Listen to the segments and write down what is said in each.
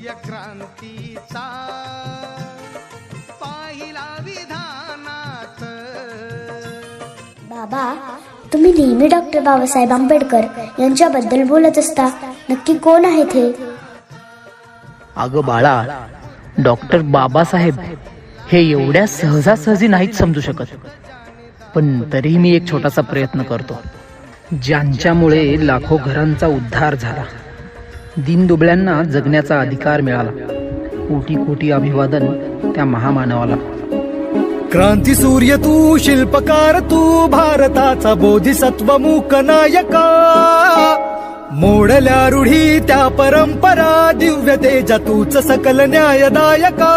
क्रांतीचा पाहिला विधानात. बाबा, तुम्ही नेहमी डॉक्टर बाबासाहेब आंबेडकर यांच्याबद्दल बोलत असता, नक्की कोण आहेत हे? अगं बाळा, डॉक्टर बाबासाहेब हे एवढ्या सहजासहजी नाहीत समजू शकत, पण तरीही मी एक छोटासा प्रयत्न करतो. ज्यांच्यामुळे लाखो घरांचा उद्धार झाला, दीनदुबळ्यांना जगण्याचा अधिकार मिळाला, कोटी कोटी अभिवादन त्या महामानवाला. क्रांती सूर्य तू, शिल्पकार तू, भारताचा बोधिसत्व मूक नायका. मोडल्या रूढी त्या परंपरा, दिव्य तेजा तूच सकल न्यायदायका.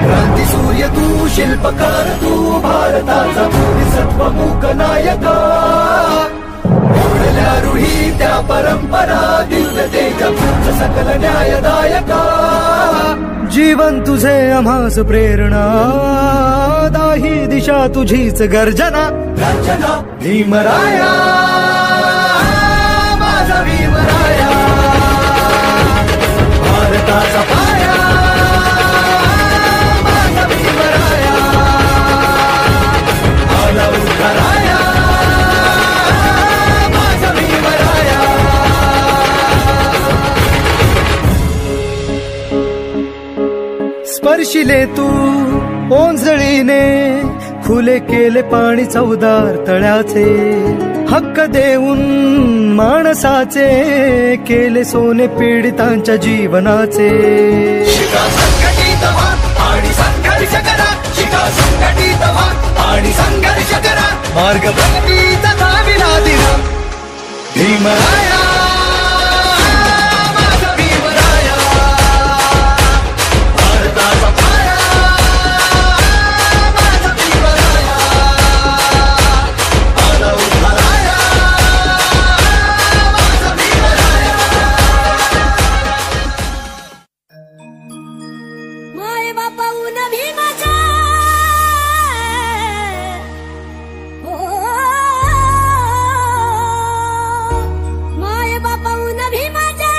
क्रांती सूर्य तू, शिल्पकार तू, भारताचा बोधिसत्व मूक नायका. मोडल्या रूढी त्या परंपरा, दिव्य तेजा तूच सकल न्यायदायका. जीवन तुझे आम्हास प्रेरणा, दाही दिशा तुझीच गर्जना. गर्जना भीमराया, माझा भीमराया, भारताचा पाया, माझा भीमराया, आला उद्धाराया, माझा भीमराया. स्पर्शिले तू ओंजळीने, खुले केले पाणी चौदार तळ्याचे. हक्क देऊन माणसाचे, केले सोने पीडितांच्या जीवनाचे. शिका संघटित व्हा आणि संघर्ष करा, शिका संघटित व्हा आणि संघर्ष करा. मार्ग प्रगतीचा धाविला दिला भीमराया, माझा भीमराया, भारताचा पाया, माझा भीमराया, आला उद्धाराया, माझा भीमराया. माय बापा उन भीमाचा, माय बापा उन भीमाचा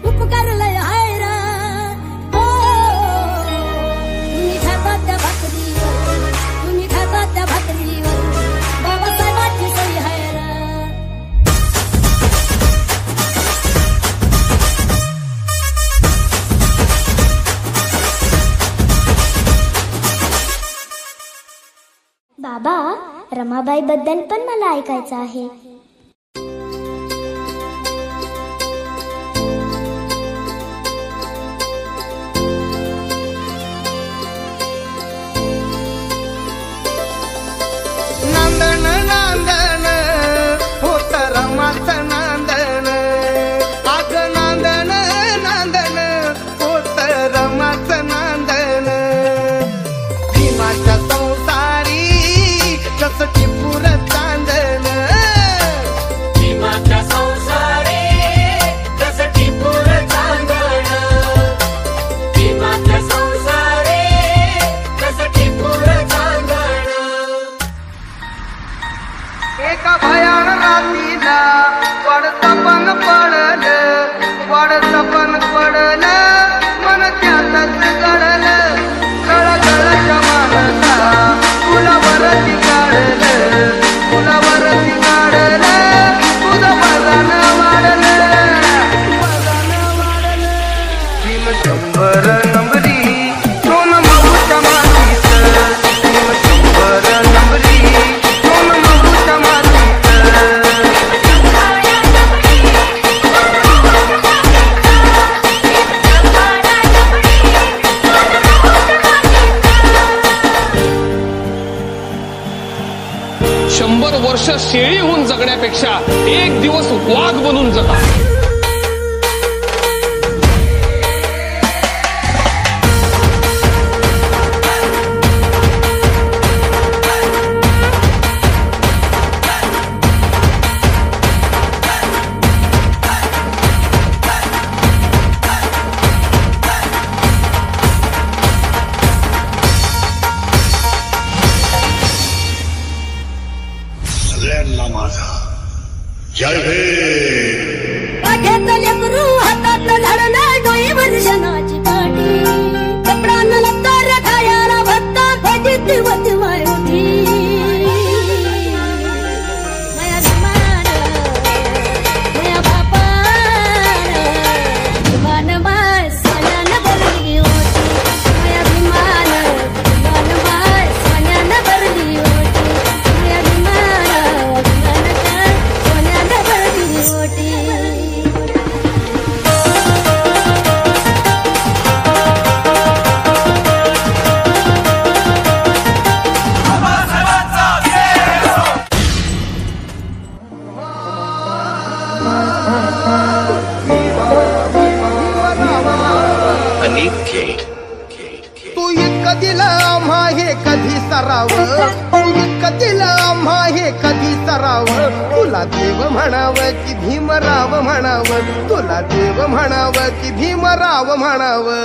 उपकार लय हायरा. तुम्ही खातात त्या भाकरीवर, तुम्ही खातात त्या भाकरीवर, बाबासाहेबांची सही हायरा. बाबा, रमाबाई बद्दल पण मला ऐकायचं आहे. नांदण नांदण होत रमाचं नांदण, अग नांदण नांदण होत रमाचं नांदण. भीमाच्या संसारी जस टिपूर चांदण, भीमाच्या संसारी जस टिपूर चांदण, भीमाच्या संसारी जस टिपूर चांदण. एका भयान रात्रीला वडसपन पडलं, वडसपन पडलं, मन त्यातच गडलं. गळगळच्या मानसा फुलावरती काढलं, फुलावरती काढलं, तुझं वजन वाढलं, वजन वाढलं. भीम 100 नंबरी सोन माऊच्या मातीत, भीम 100 नंबरी सोन माऊच्या मातीत. वर्ष शेळी होऊन जगण्यापेक्षा एक दिवस वाघ बनून जगा. तू इतकं दिलं आम्हा हे कधी सराव, तू इतकं दिलं आम्हा हे कधी सराव. तुला देव म्हणावं की भीमराव म्हणावं, तुला देव म्हणावं की भीमराव म्हणावं.